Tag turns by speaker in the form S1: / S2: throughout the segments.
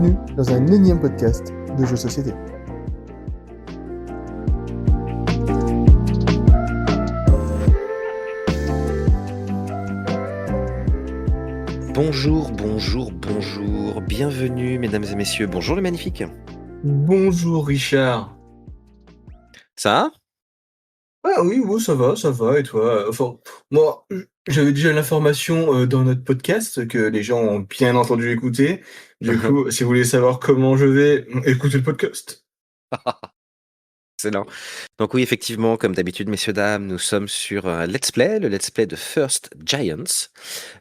S1: bienvenue dans un énième podcast de jeux de société.
S2: Bonjour, bonjour, bonjour, bienvenue mesdames et messieurs, bonjour les magnifiques.
S3: Bonjour Richard.
S2: Ça
S3: Ah oui, ça va, et toi? Enfin, moi, j'avais déjà l'information dans notre podcast que les gens ont bien entendu écouter. Du
S2: va?
S3: coup, si vous voulez savoir comment je vais, écoutez le podcast.
S2: Excellent. Donc oui, effectivement, comme d'habitude, messieurs, dames, nous sommes sur un let's play, le let's play de First Giants.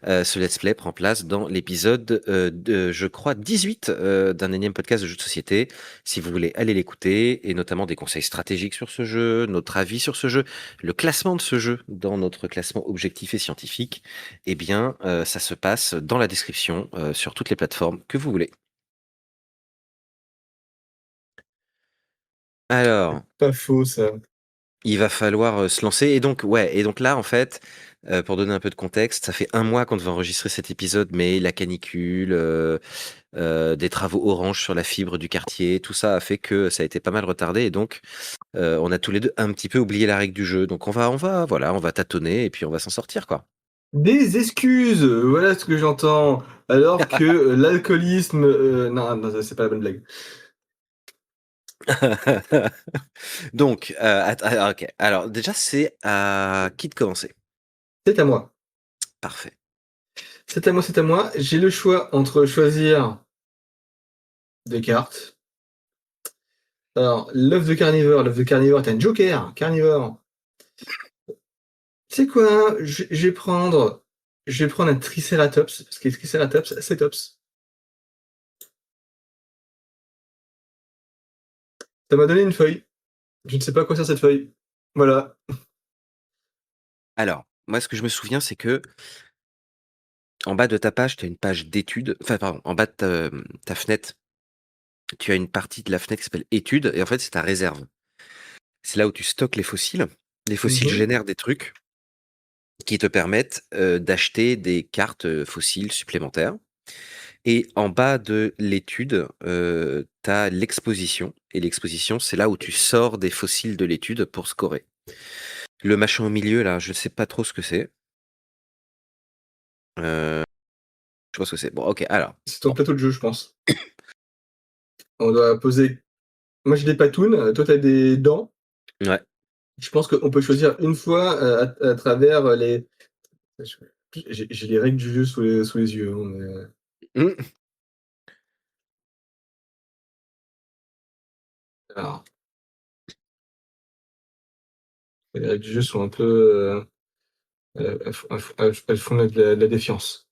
S2: Ce let's play prend place dans l'épisode de, je crois, 18 d'un énième podcast de jeux de société. Si vous voulez aller l'écouter, et notamment des conseils stratégiques sur ce jeu, notre avis sur ce jeu, le classement de ce jeu dans notre classement objectif et scientifique, eh bien, ça se passe dans la description sur toutes les plateformes que vous voulez. Alors,
S3: Pas faux, ça.
S2: il va falloir, se lancer et donc là, en fait, pour donner un peu de contexte, ça fait 1 mois qu'on devait enregistrer cet épisode, mais la canicule, des travaux Orange sur la fibre du quartier, tout ça a fait que ça a été pas mal retardé et donc, on a tous les 2 un petit peu oublié la règle du jeu. Donc on va tâtonner et puis on va s'en sortir, quoi.
S3: Des excuses, voilà ce que j'entends. Alors que l'alcoolisme, non, ça, c'est pas la bonne blague.
S2: Donc, OK. Alors déjà, c'est à qui de commencer?
S3: C'est à moi.
S2: Parfait.
S3: C'est à moi. J'ai le choix entre choisir des cartes. Alors, l'œuf de carnivore est un joker, carnivore. Tu sais quoi? Je vais prendre un Triceratops, parce que Triceratops, c'est tops. Ça m'a donné une feuille. Je ne sais pas à quoi sert cette feuille. Voilà.
S2: Alors, moi, ce que je me souviens, c'est que en bas de ta page, tu as une page d'études, enfin pardon, en bas de ta fenêtre, tu as une partie de la fenêtre qui s'appelle études et en fait, c'est ta réserve. C'est là où tu stockes les fossiles. Les fossiles
S3: Mmh.
S2: génèrent des trucs qui te permettent, d'acheter des cartes, fossiles supplémentaires et en bas de l'étude, tu as l'exposition et l'exposition, c'est là où tu sors des fossiles de l'étude pour scorer. Le machin au milieu là, je sais pas trop ce que c'est. Je sais pas ce que c'est. Bon OK, alors,
S3: C'est ton
S2: bon,
S3: plateau de jeu, je pense. On doit poser. Moi, j'ai des patounes, toi, tu as des dents.
S2: ouais.
S3: Je pense qu'on peut choisir une fois, à travers, les j'ai les règles du jeu sous les yeux, hein, mais
S2: Mmh.
S3: alors, les règles du jeu sont un peu, elles font de la défiance.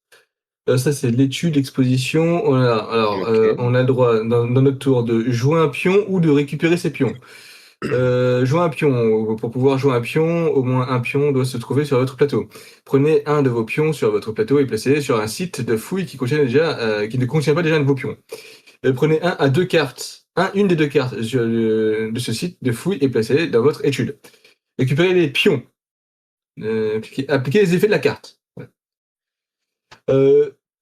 S3: Ça, c'est l'étude, l'exposition. Voilà, alors,
S2: OK.
S3: on a le droit, dans notre tour, de jouer un pion ou de récupérer ses pions. Jouer un pion. Pour pouvoir jouer un pion, au moins un pion doit se trouver sur votre plateau. Prenez un de vos pions sur votre plateau et placez-le sur un site de fouille qui ne contient pas déjà un de vos pions. Prenez un à deux cartes, une des deux cartes de ce site de fouille et placez-les dans votre étude. Récupérez les pions. Appliquez les effets de la carte. Ouais.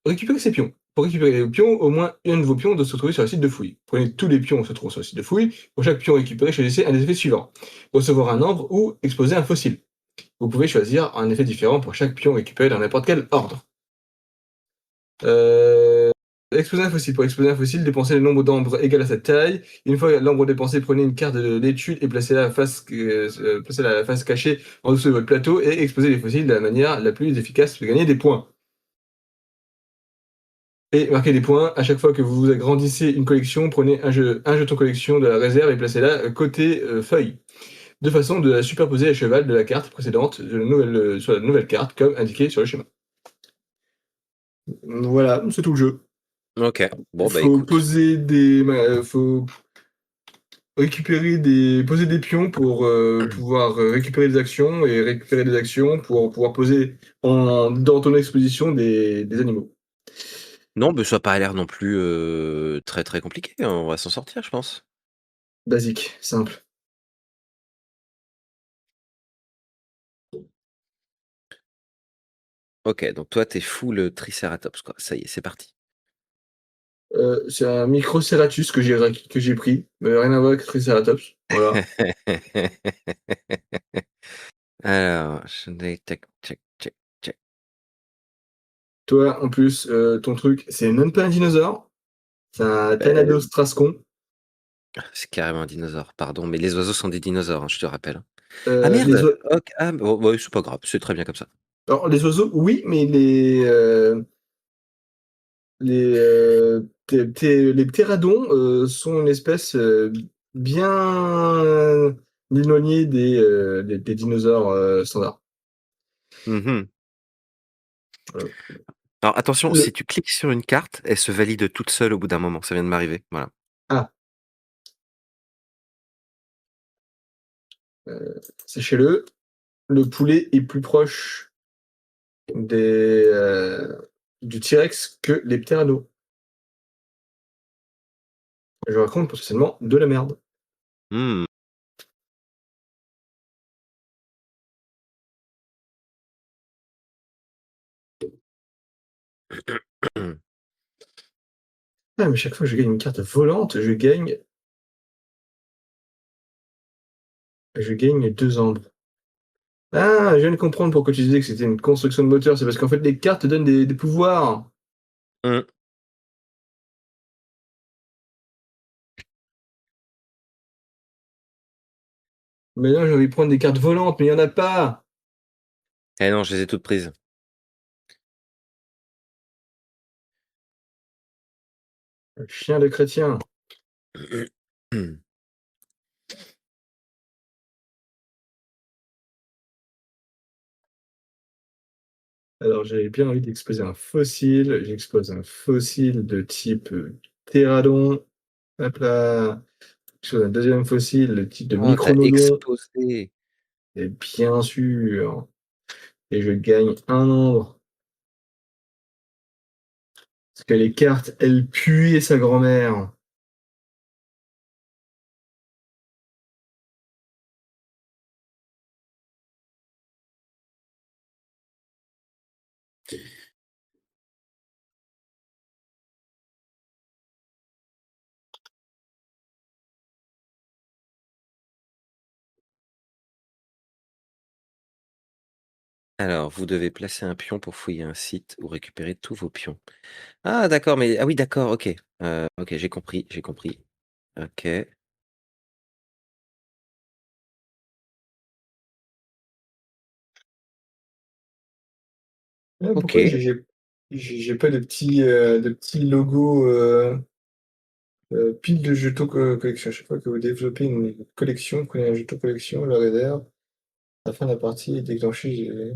S3: Récupérez ces pions. Pour récupérer les pions, au moins un de vos pions doit se trouver sur le site de fouille. Prenez tous les pions se trouvent sur le site de fouille. Pour chaque pion récupéré, choisissez un des effets suivants. Recevoir un ordre ou exposer un fossile. Vous pouvez choisir un effet différent pour chaque pion récupéré dans n'importe quel ordre. Euh, Exposer un fossile. Pour exposer un fossile, dépensez le nombre d'ambres égal à cette taille. Une fois l'ambre dépensé, prenez une carte de l'étude et placez-la à la face cachée en dessous de votre plateau et exposez les fossiles de la manière la plus efficace de gagner des points. Et marquez des points. À chaque fois que vous agrandissez une collection, prenez un jeton collection de la réserve et placez-la côté feuille, de façon de la superposer à cheval de la carte précédente sur la nouvelle carte, comme indiqué sur le schéma. Voilà, c'est tout le jeu.
S2: OK.
S3: Il
S2: Bon, bah,
S3: faut
S2: écoute.
S3: poser faut poser des pions pour pouvoir récupérer des actions et récupérer des actions pour pouvoir poser dans ton exposition des animaux.
S2: Non, mais ça a pas l'air non plus, très, très compliqué, hein, on va s'en sortir, je pense.
S3: Basique, simple.
S2: OK, donc toi, tu es full, Triceratops, quoi. Ça y est, c'est parti.
S3: C'est un Microceratus que j'ai pris, mais rien à voir avec Triceratops. Voilà.
S2: Alors, je vais tac, tac, tac, tac.
S3: Toi, en plus, ton truc, c'est même pas un dinosaure, c'est un
S2: Beh,
S3: Thanatostrascon.
S2: c'est carrément un dinosaure, pardon, mais les oiseaux sont des dinosaures, hein, je te rappelle, hein. Ah
S3: Les
S2: merde!
S3: oiseaux
S2: OK, ah bon, bah, c'est pas grave, c'est très bien comme ça.
S3: alors les oiseaux, oui, mais les ptéradons, sont une espèce, bien éloignée des dinosaures, standards.
S2: Mmh.
S3: Voilà.
S2: Alors attention, si
S3: Le
S2: tu cliques sur une carte, elle se valide toute seule au bout d'un moment, ça vient de m'arriver, voilà.
S3: ah, sachez-le, le poulet est plus proche du T-Rex que les ptéranos. Je raconte potentiellement de la merde.
S2: Mmh.
S3: Ah, mais chaque fois que je gagne une carte volante, je gagne 2 ambres. Ah, je viens de comprendre pourquoi tu disais que c'était une construction de moteur, c'est parce qu'en fait les cartes te donnent des pouvoirs.
S2: Mmh.
S3: Mais là, j'ai envie de prendre des cartes volantes, mais il y en a pas!
S2: Eh non, je les ai toutes prises.
S3: Chien de chrétien. Alors, j'avais bien envie d'exposer un fossile. J'expose un fossile de type, ptéradon. Hop là. J'expose un deuxième fossile de type de
S2: Oh, tu
S3: micronodon.
S2: exposé!
S3: Et bien sûr. Et je gagne un nombre. Parce que les cartes, elles puaient sa grand-mère.
S2: Alors, vous devez placer un pion pour fouiller un site ou récupérer tous vos pions. Ah d'accord, mais ah oui d'accord, OK. OK, j'ai compris, j'ai compris. OK,
S3: Ah, pourquoi
S2: OK.
S3: j'ai pas de petits logos, pile de jetons collection. À chaque fois que vous développez une collection, prenez un jeton collection, le réserve. À la fin de la partie est déclenchée.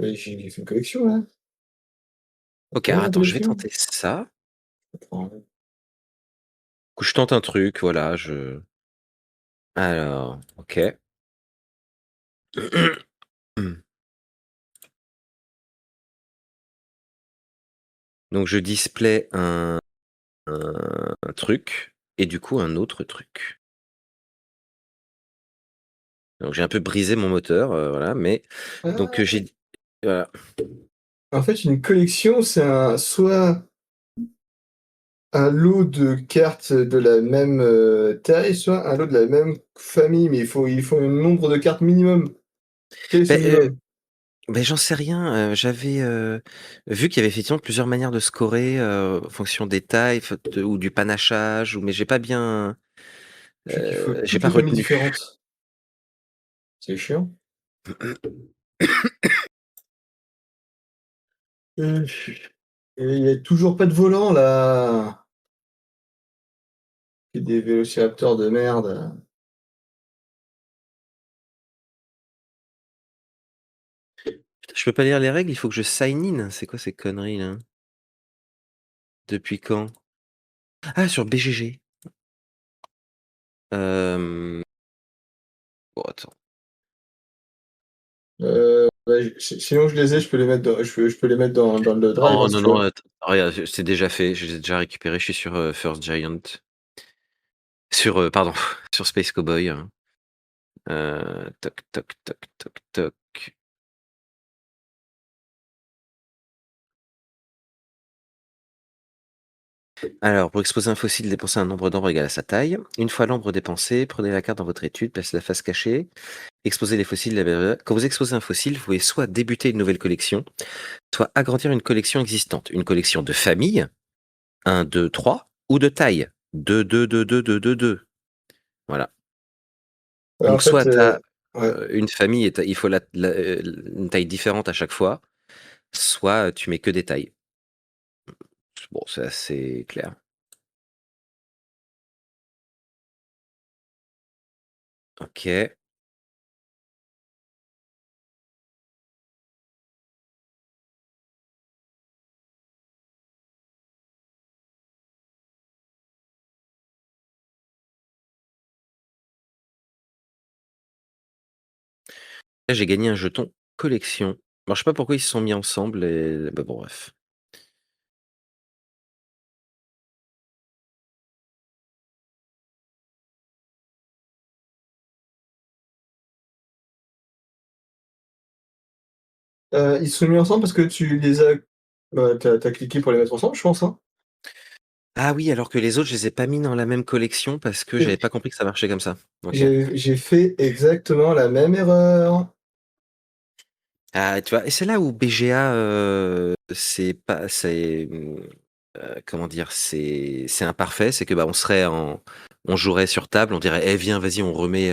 S3: J'ai fait une collection là.
S2: OK,
S3: Combien
S2: alors
S3: la
S2: attends, je vais
S3: collection?
S2: tenter ça.
S3: Attends,
S2: Du coup, je tente un truc, voilà, je alors, OK. Donc je display un truc et du coup un autre truc. Donc j'ai un peu brisé mon moteur, voilà, mais donc
S3: ah,
S2: j'ai voilà.
S3: en fait, une collection, c'est soit un lot de cartes de la même, taille, soit un lot de la même famille, mais il faut un nombre de cartes minimum. Quel est ce
S2: Beh,
S3: minimum?
S2: beh, j'en sais rien, j'avais, vu qu'il y avait effectivement plusieurs manières de scorer, en fonction des tailles, f de ou du panachage ou mais
S3: Je sais qu'il faut
S2: j'ai
S3: toutes
S2: pas
S3: les familles
S2: retenu.
S3: différentes. C'est chiant. Heu, et il y a toujours pas de volant là! Que des vélociraptors de merde.
S2: Putain, je peux pas lire les règles, il faut que je sign in. C'est quoi ces conneries là? Depuis quand? Ah sur BGG. Bon attends.
S3: Bah, sinon je les ai, je peux les mettre dans le drive,
S2: Non,
S3: hein, si
S2: non,
S3: tu
S2: non,
S3: veux.
S2: regarde, c'est déjà fait, je les ai déjà récupérés, je suis sur, First Giant. Sur, pardon, sur Space Cowboy, hein. Toc, toc, toc, toc, toc. Alors, pour exposer un fossile, dépensez un nombre d'ambres égal à sa taille. Une fois l'ambre dépensé, prenez la carte dans votre étude, placez la face cachée, exposez les fossiles. Blablabla. Quand vous exposez un fossile, vous pouvez soit débuter une nouvelle collection, soit agrandir une collection existante. Une collection de famille, 1, 2, 3, ou de taille, 2, 2, 2, 2, 2, 2, 2. Voilà.
S3: En
S2: Donc,
S3: fait,
S2: soit tu as
S3: ouais.
S2: une famille et il faut une taille différente à chaque fois, soit tu mets que des tailles. Bon, c'est assez clair. Ok. Là, j'ai gagné un jeton collection. Bon, je sais pas pourquoi ils se sont mis ensemble et bah, bon, bref.
S3: Ils se sont mis ensemble parce que tu les as, t'as cliqué pour les mettre ensemble, je pense, hein?
S2: Ah oui, alors que les autres, je les ai pas mis dans la même collection parce que j'avais
S3: Et
S2: pas compris que ça marchait comme ça. OK.
S3: j'ai fait exactement la même erreur.
S2: Ah, tu vois? Et c'est là où BGA, c'est pas c'est, comment dire? C'est imparfait. C'est que, bah, on jouerait sur table, on dirait: «Eh viens, vas-y, on met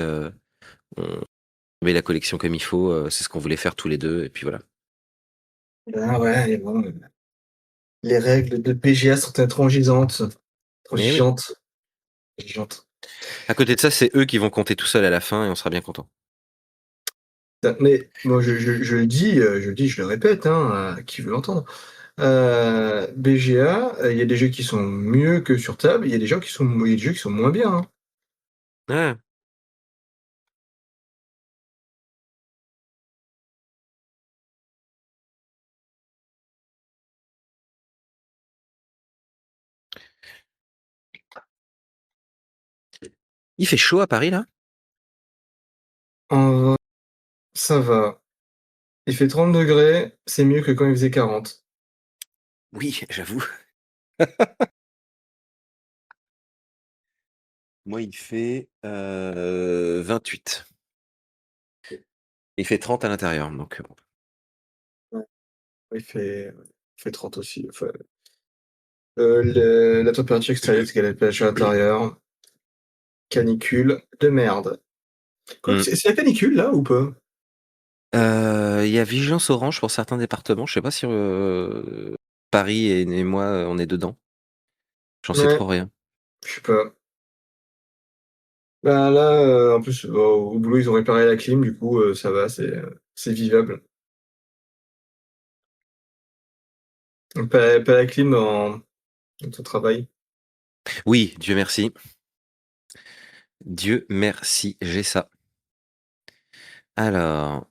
S2: la collection comme il faut», c'est ce qu'on voulait faire tous les 2 et puis voilà.
S3: Ah ouais, et bon, les règles de PGA sont intransigeantes,
S2: Mais oui.
S3: intransigeantes, intransigeantes.
S2: À côté de ça, c'est eux qui vont compter tout seuls à la fin et on sera bien content.
S3: Mais moi je le dis, je le dis, je le répète, hein, à qui veut l'entendre. BGA, il y a des jeux qui sont mieux que sur table, il y a des jeux qui sont moins bien, hein.
S2: Ouais. Il fait chaud à Paris, là?
S3: En vrai, ça va. Il fait 30°, c'est mieux que quand il faisait 40.
S2: Oui, j'avoue. Moi, il fait, 28. Il fait 30 à l'intérieur, donc bon.
S3: Ouais, il fait 30 aussi, enfin, le la température extérieure est égale à la température intérieure. Canicule de merde. Quoique
S2: Mmh.
S3: c'est la canicule là ou pas?
S2: Il y a vigilance orange pour certains départements. Je sais pas si, Paris et moi, on est dedans. J'en sais
S3: Ouais,
S2: trop rien.
S3: je sais pas. Bah là, en plus, au boulot, ils ont réparé la clim, du coup, ça va, c'est vivable. Pas la clim dans ton travail.
S2: Oui, Dieu merci. Dieu merci, j'ai ça. Alors,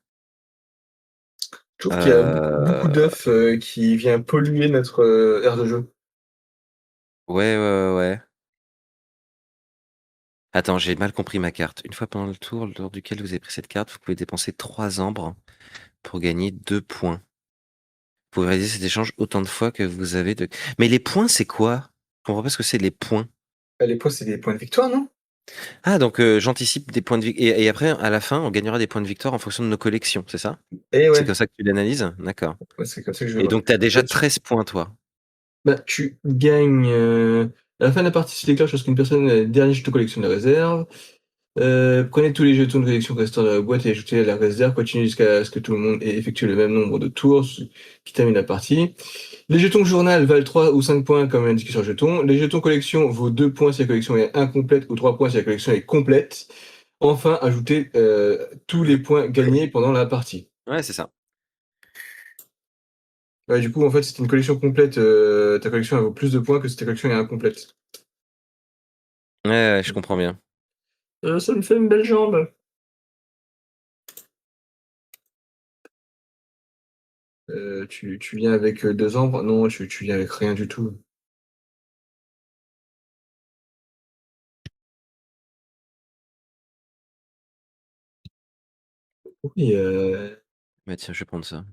S3: Je trouve qu'il y a beaucoup
S2: heu,
S3: d'œufs, qui vient polluer notre, aire de jeu.
S2: ouais, ouais, ouais, ouais. Attends, j'ai mal compris ma carte. Une fois pendant le tour lors duquel vous avez pris cette carte, vous pouvez dépenser 3 ambres pour gagner 2 points. Vous pouvez réaliser cet échange autant de fois que vous avez de mais les points, c'est quoi? Je comprends pas ce que c'est les points.
S3: Les points, c'est des points de victoire, non?
S2: Ah donc j'anticipe des points de vic et après à la fin, on gagnera des points de victoire en fonction de nos collections, c'est ça?
S3: Eh
S2: C'est
S3: ouais,
S2: comme ça que tu l'analyses? D'accord
S3: ouais, c'est comme ça que je le
S2: et
S3: vois.
S2: donc tu as
S3: Bah,
S2: déjà 13 points toi?
S3: tu gagnes, à la fin de la partie, si déclenche lorsqu'une personne a le dernier jeton collection de la réserve. Prenez tous les jetons de collection restant dans la boîte et ajoutez à la réserve. Continuez jusqu'à ce que tout le monde ait effectué le même nombre de tours, ce qui termine la partie. Les jetons journal valent 3 ou 5 points comme indiqué sur le jeton. Les jetons collection vaut 2 points si la collection est incomplète ou 3 points si la collection est complète. Enfin, ajoutez tous les points gagnés pendant la partie.
S2: Ouais, c'est ça.
S3: Ouais, du coup, en fait, si c'est une collection complète, ta collection elle vaut plus de points que si ta collection est incomplète.
S2: Ouais, ouais, je comprends bien.
S3: Ça me fait une belle jambe. Tu viens avec 2 ambres? Non, tu viens avec rien du tout. Oui,
S2: Bah, tiens, je vais prendre ça.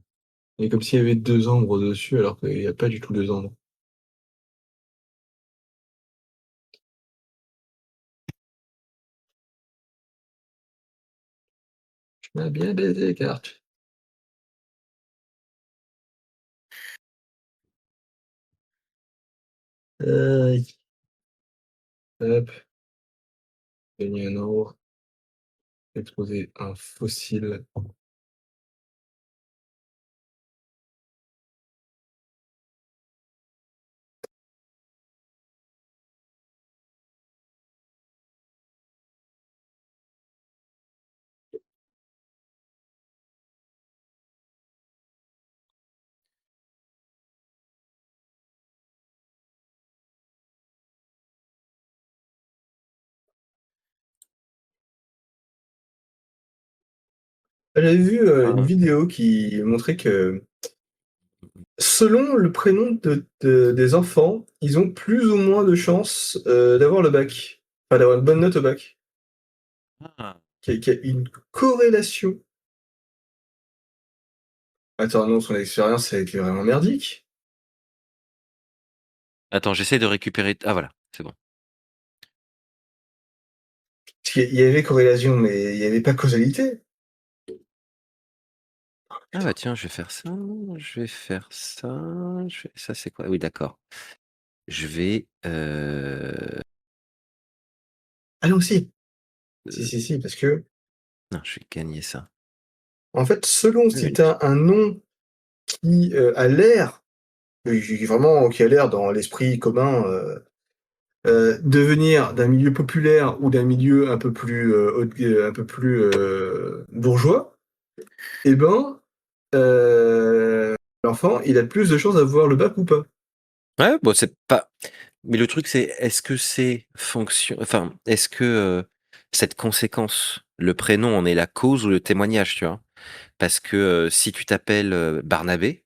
S3: et comme s'il y avait 2 ombres dessus alors qu'il y a pas du tout 2 ombres. On a bien baisé les cartes. Hop, gagner un euro, exposer un fossile. J'avais vu une
S2: Ah.
S3: vidéo qui montrait que selon le prénom des enfants, ils ont plus ou moins de chances d'avoir le bac, enfin d'avoir une bonne note au bac.
S2: Ah.
S3: Qu'il y a une corrélation. Attends, non, son expérience, ça a été vraiment merdique.
S2: Attends, j'essaie de récupérer. Ah voilà, c'est bon.
S3: Parce qu'il y avait corrélation, mais il n'y avait pas causalité.
S2: Ah bah tiens, je vais faire ça, je vais faire ça, ça c'est quoi? Oui, d'accord. Je vais,
S3: Ah non, si. Si,
S2: heu,
S3: si, si, parce que,
S2: non, je vais gagner ça.
S3: en fait, selon
S2: Je vais
S3: si tu
S2: vérifier.
S3: as un nom qui a l'air, vraiment, qui a l'air dans l'esprit commun, de venir d'un milieu populaire ou d'un milieu un peu plus un peu plus bourgeois, eh ben, l'enfant, il a plus de chances d'avoir le bac ou pas.
S2: Ouais, bon, c'est pas mais le truc, c'est est-ce que c'est fonction enfin, est-ce que, cette conséquence, le prénom en est la cause ou le témoignage, tu vois? Parce que, si tu t'appelles, Barnabé,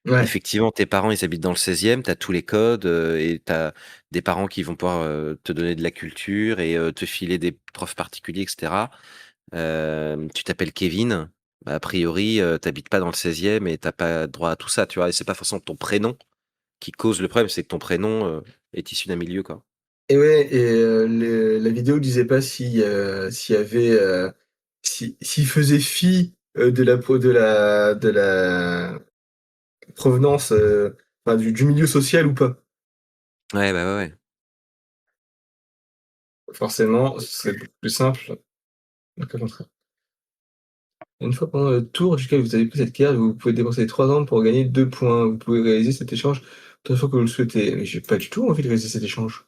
S3: Ouais.
S2: effectivement, tes parents, ils habitent dans le 16e, tu as tous les codes, et tu as des parents qui vont pouvoir, te donner de la culture et te filer des profs particuliers et cetera. Tu t'appelles Kevin, bah, a priori, tu pas dans le 16e et tu pas droit à tout ça, tu vois? Et c'est pas forcément ton prénom qui cause le problème, c'est que ton prénom, est issu d'un milieu, quoi.
S3: Et ouais, et le la vidéo disait pas si, s'il y avait, s'il faisait fi, de la provenance, enfin du milieu social ou pas.
S2: Ouais, bah, ouais, ouais.
S3: Forcément, ce serait beaucoup plus simple que le contraire. Une fois pendant le tour jusqu'à vous avez pris cette carte, vous pouvez dépenser 3 ans pour gagner 2 points. Vous pouvez réaliser cet échange autant de fois que vous le souhaitez. Mais j'ai pas du tout envie de réaliser cet échange.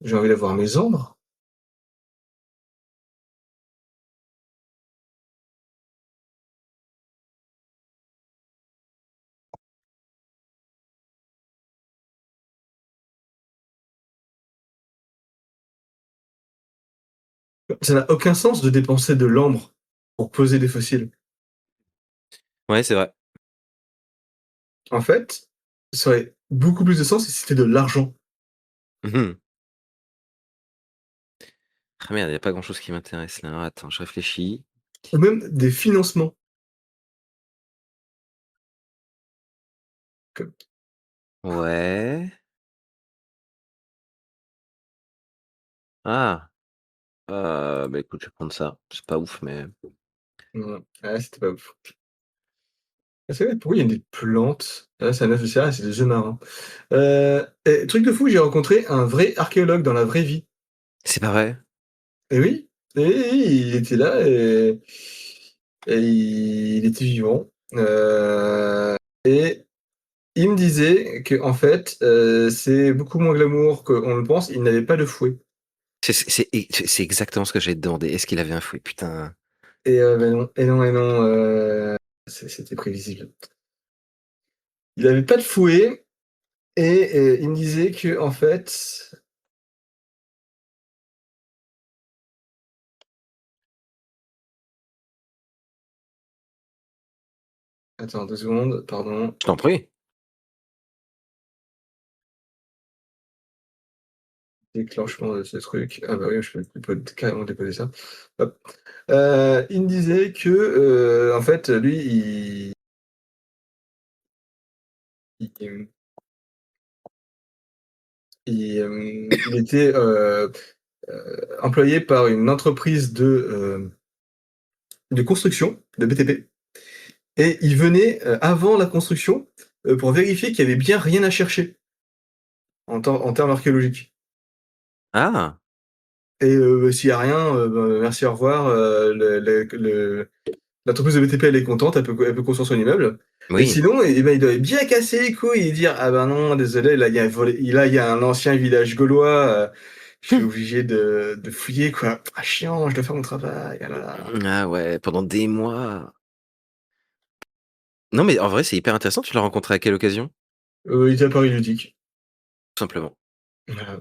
S3: J'ai envie d'avoir mes ombres. Ça n'a aucun sens de dépenser de l'ambre pour poser des fossiles.
S2: Ouais, c'est vrai.
S3: En fait, ça aurait beaucoup plus de sens si c'était de l'argent
S2: Mmh. Ah merde, il y a pas grand chose qui m'intéresse là. Attends, je réfléchis.
S3: ou même des financements. Comme
S2: Ouais. Ah! Bah, écoute, je vais prendre ça. C'est pas ouf, mais
S3: ouais, c'était pas ouf. Ah, c'est vrai, pourquoi il y a des plantes? Ah, c'est un œuf de cerf, c'est des œufs marins. Et truc de fou, j'ai rencontré un vrai archéologue dans la vraie vie.
S2: c'est pas vrai?
S3: Et oui, il était là et il était vivant. Et il me disait qu'en fait, c'est beaucoup moins glamour qu'on le pense. Il n'avait pas de fouet.
S2: C'est exactement ce que j'allais te demander. Est-ce qu'il avait un fouet? Putain.
S3: Et bah, non, et non, et non, c'était prévisible. Il avait pas de fouet et il me disait qu'en fait, attends 2 secondes, pardon,
S2: Je t'en prie.
S3: déclenchement de ce truc. Ah bah oui, je peux carrément déposer ça. Hop. Il me disait que, en fait, lui, il il était, employé par une entreprise de construction, de BTP, et il venait avant la construction pour vérifier qu'il y avait bien rien à chercher en termes archéologiques.
S2: Ah!
S3: Et s'il y a rien, bah, merci, au revoir, l'entreprise de BTP, elle est contente, elle peut construire son immeuble. Et
S2: Oui.
S3: sinon, et ben, il doit bien casser les couilles et dire: «Ah ben non, désolé, là, il y a un ancien village gaulois, je suis obligé de fouiller, quoi. Ah chiant, je dois faire mon travail, ah là là».
S2: Ah ouais, pendant des mois. Non, mais en vrai, c'est hyper intéressant. Tu l'as rencontré à quelle occasion?
S3: Il était à Paris Ludique.
S2: Tout simplement.
S3: Voilà.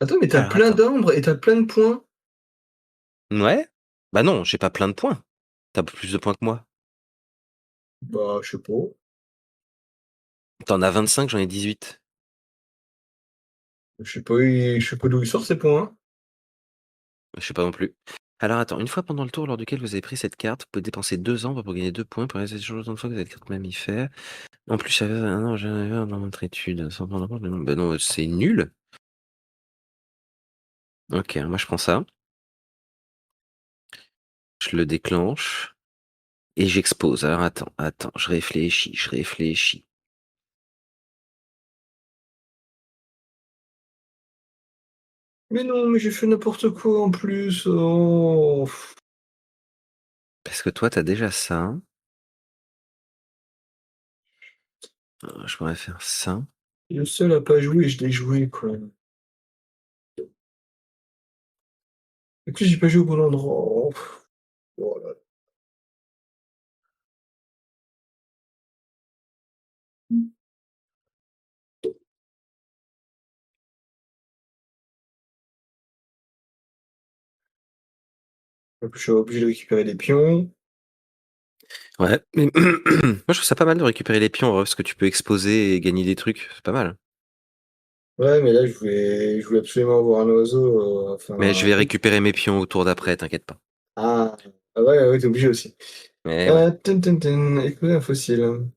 S3: Attends, mais tu as
S2: Alors
S3: plein
S2: attends.
S3: d'ombres et tu as plein de points?
S2: Ouais? Bah non, j'ai pas plein de points. Tu as plus de points que moi.
S3: Bah, je sais pas.
S2: Tu en as 25, j'en ai 18.
S3: Je sais pas d'où ils sortent ces points.
S2: Je sais pas non plus. Alors attends, une fois pendant le tour lors duquel vous avez pris cette carte, vous pouvez dépenser 2 ans pour gagner 2 points pour réaliser toujours autant de fois que cette carte mammifère. En plus, j'avais un an, j'avais un dans votre étude, sans prendre en compte le nombre. Bah non, c'est nul. Ok, moi je prends ça, je le déclenche et j'expose. Alors attends, je réfléchis.
S3: Mais non, mais j'ai fait n'importe quoi en plus, oh!
S2: Parce que toi, t'as déjà ça. Je pourrais faire ça.
S3: Le seul à pas jouer, je l'ai joué, quoi. En plus, j'ai pas joué au bon endroit. Oh, oh là là. En plus, je suis obligé de récupérer des pions.
S2: Ouais, mais moi je trouve ça pas mal de récupérer les pions, en vrai, parce que tu peux exposer et gagner des trucs, c'est pas mal.
S3: Ouais, mais là, je voulais absolument avoir un oiseau,
S2: Mais
S3: enfin
S2: je
S3: un
S2: vais
S3: truc.
S2: récupérer mes pions au tour d'après, t'inquiète pas.
S3: Ah! Ah ouais, ouais, tu obligé aussi.
S2: Eh ouais.
S3: Tun tun tun, écouter un fossile.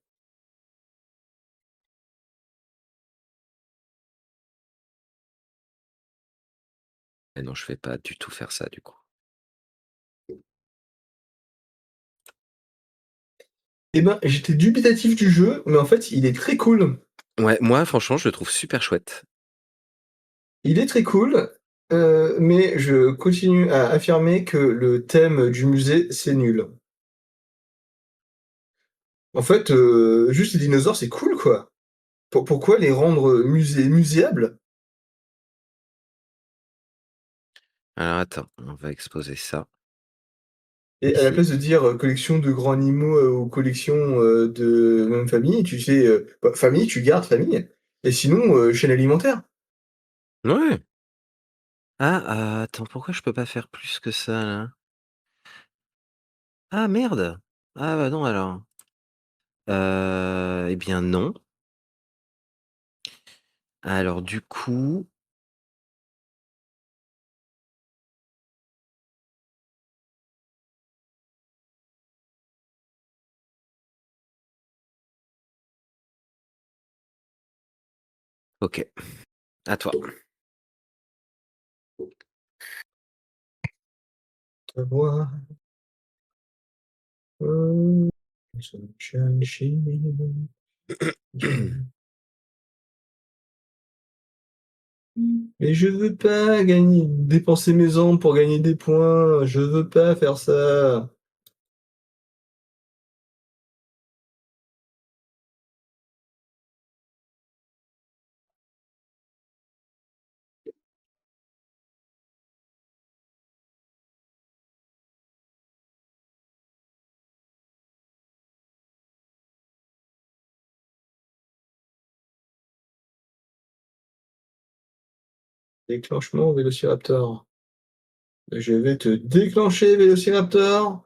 S2: Eh non, je vais pas du tout faire ça du coup.
S3: Eh ben, j'étais dubitatif du jeu, mais en fait, il est très cool.
S2: Ouais, moi franchement, je le trouve super chouette.
S3: Il est très cool, mais je continue à affirmer que le thème du musée, c'est nul. En fait, juste les dinosaures, c'est cool, quoi. Pourquoi les rendre muséables?
S2: Alors attends, on va exposer ça
S3: Et à la
S2: ici.
S3: place de dire, collection de grands animaux, ou collection, de même famille, tu fais, bah, famille, tu gardes famille et sinon, chaîne alimentaire.
S2: Ouais. Attends, pourquoi je peux pas faire plus que ça là? Ah merde! Ah bah non alors. Eh bien non. Alors du coup, OK, à toi.
S3: Te voir, mais je veux pas dépenser mes armes pour gagner des points, je veux pas faire ça. Déclenchement Vélociraptor. Je vais te déclencher Vélociraptor.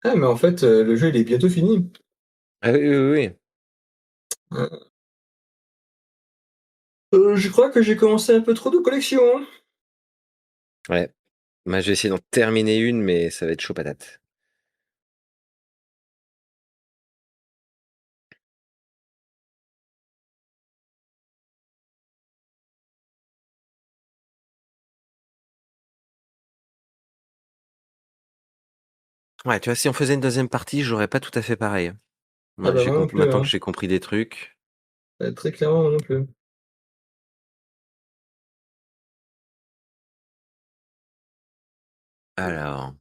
S3: Ah mais en fait, le jeu il est bientôt fini.
S2: Ah oui, oui, oui.
S3: Hein. Je crois que j'ai commencé un peu trop de collections, hein.
S2: Ouais. Moi, je vais essayer d'en terminer une, mais ça va être chaud patate. Ouais, tu vois, si on faisait une deuxième partie, j'aurais pas tout à fait pareil.
S3: Ah
S2: Ouais,
S3: bah, moi non plus,
S2: maintenant que
S3: hein.
S2: j'ai compris des trucs.
S3: Très clairement, moi non plus.
S2: Alors,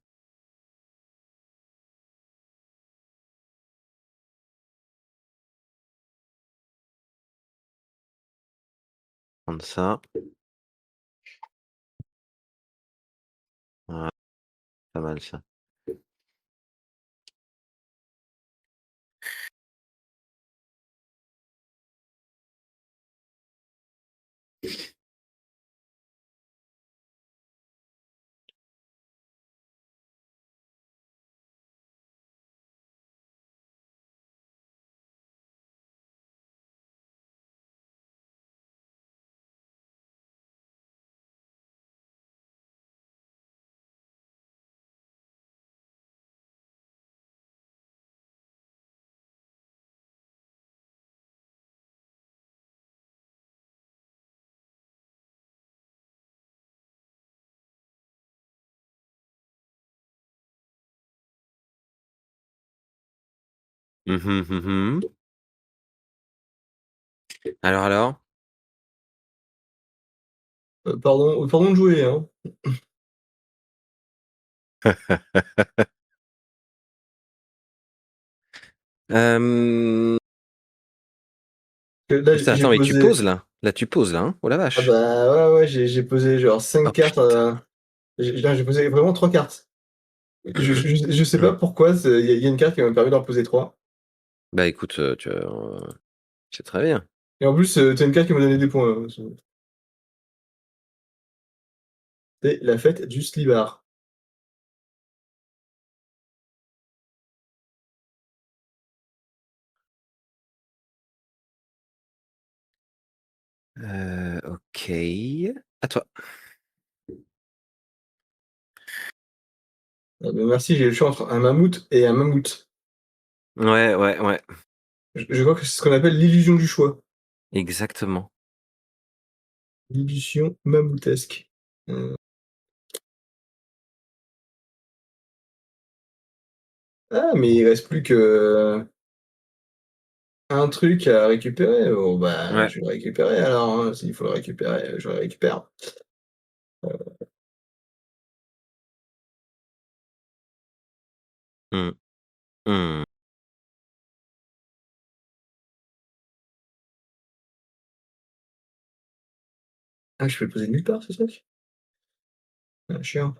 S2: prendre ça. Ouais, pas mal ça. Mhm, mhm. Alors?
S3: Pardon de jouer, hein.
S2: Euh,
S3: Là,
S2: Putain,
S3: j'ai
S2: attends, mais tu
S3: posé.
S2: poses là. Là, tu poses là, hein. Oh la
S3: Ah
S2: vache.
S3: bah, ouais, j'ai posé genre
S2: Oh
S3: 5 cartes,
S2: putain.
S3: j'ai posé vraiment 3 cartes. Je sais pas pourquoi, il y a une carte qui m'a permis d'en poser 3.
S2: Bah écoute, c'est très bien.
S3: Et en plus, tu une carte qui m'a donné des points, c'est la fête du slibard.
S2: Ok. À toi.
S3: Ah bah, merci, j'ai le choix entre un mammouth et un mammouth.
S2: Ouais.
S3: Je crois que c'est ce qu'on appelle l'illusion du choix.
S2: Exactement.
S3: L'illusion mammothesque. Mmh. Ah, mais il reste plus que un truc à récupérer. Bon, bah,
S2: Ouais.
S3: je vais le récupérer alors, hein. S'il faut le récupérer, je le récupère.
S2: Mmh. Mmh.
S3: Ah, je peux le poser nulle part, ce truc? Ah, chiant.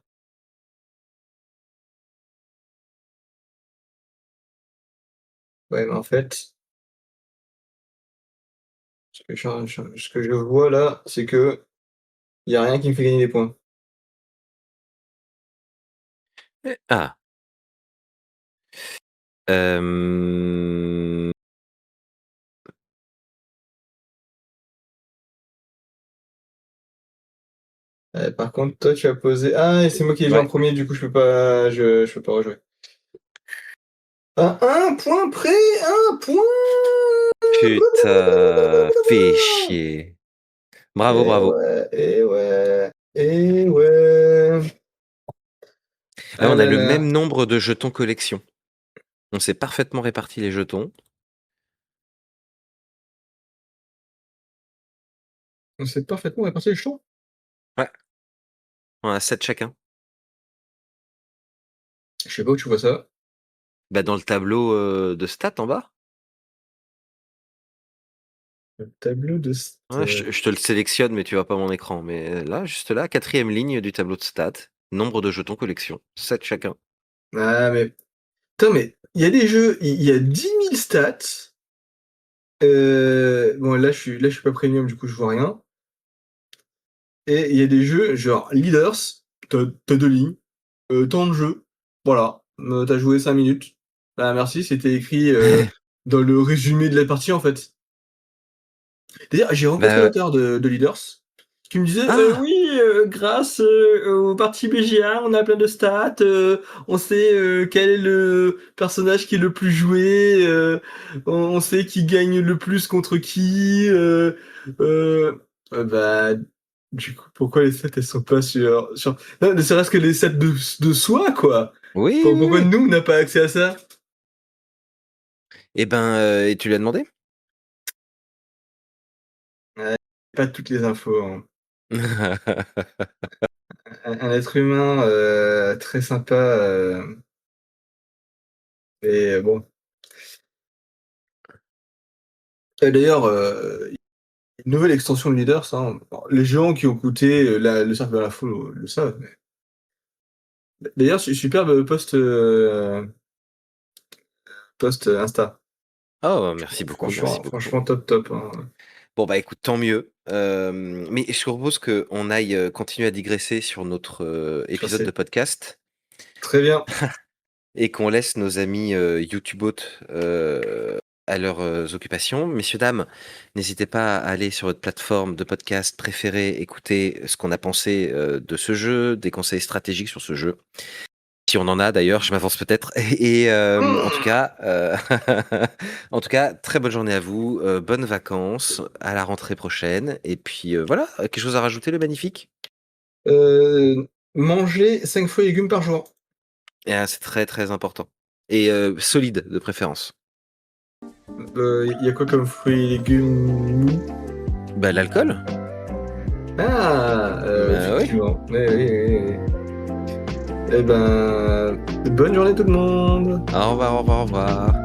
S3: Ouais, mais en fait, ce que je vois là, c'est qu'il y a rien qui me fait gagner des points.
S2: Ah. Hem
S3: Par contre, toi, tu as posé et c'est moi qui ai joué en
S2: Ouais.
S3: premier, du coup, je peux pas rejouer. À 1 point près! 1 point!
S2: Putain, fais chier. Bravo,
S3: Eh
S2: bravo.
S3: ouais, eh ouais, eh ouais.
S2: Ah,
S3: Ah
S2: on a
S3: là
S2: le
S3: là,
S2: même nombre de jetons collection. On s'est parfaitement réparti les jetons.
S3: on s'est parfaitement réparti les jetons.
S2: Ouais, on a 7 chacun.
S3: Je sais pas où tu vois ça.
S2: Bah, dans le tableau, de stats en bas.
S3: Le tableau de
S2: Ouais, je te le sélectionne, mais tu vois pas mon écran. Mais là, juste là, 4e ligne du tableau de stats, nombre de jetons collection, 7 chacun.
S3: mais putain, mais il y a des jeux, il y a 10 000 stats. Bon, là, je suis pas premium, du coup, je vois rien. Et il y a des jeux, genre Leaders, t'as 2 lignes, temps de jeu, voilà, tu joué 5 minutes. Bah, merci, c'était écrit, dans le résumé de la partie, en fait. D'ailleurs, j'ai rencontré
S2: Bah,
S3: l'auteur de Leaders qui me disait
S2: ah!
S3: oui, grâce au parti BGA, on a plein de stats, on sait quel est le personnage qui est le plus joué, on sait qui gagne le plus contre qui. Bah, du coup, pourquoi les stats elles sont pas sur... Non, ne serait-ce que les stats de soi, quoi.
S2: Oui, oui,
S3: Pourquoi
S2: oui.
S3: nous, on n'a pas accès à ça?
S2: Et ben, et tu lui as demandé?
S3: Pas toutes les infos, hein. Un être humain très sympa, et bon. Et d'ailleurs, une nouvelle extension de Leaders, hein. Alors, les gens qui ont écouté le cercle de l'info le savent. D'ailleurs, superbe post Insta.
S2: Oh, merci beaucoup, merci beaucoup.
S3: Franchement top top, hein.
S2: Bon, bah, écoute, tant mieux. Mais je propose qu'on aille, continuer à digresser sur notre,
S3: Ça
S2: épisode de
S3: c'est
S2: podcast
S3: très bien.
S2: et qu'on laisse nos amis, YouTubeautes, à leurs, occupations. Messieurs, dames, n'hésitez pas à aller sur votre plateforme de podcast préférée, écouter ce qu'on a pensé, de ce jeu, des conseils stratégiques sur ce jeu. Si on en a d'ailleurs, je m'avance peut-être et en tout
S3: Mmh.
S2: cas, en tout cas, très bonne journée à vous, bonnes vacances, à la rentrée prochaine et puis, voilà, quelque chose à rajouter, le magnifique?
S3: Manger 5 fruits et légumes par jour.
S2: Et c'est très, très important et solide de préférence.
S3: Il y a quoi comme fruits et légumes mous?
S2: Bah, l'alcool.
S3: Ah!
S2: Bah, oui.
S3: Effectivement. Oui, oui, oui, oui. Eh ben, bonne journée tout le monde!
S2: Au revoir, au revoir, au revoir.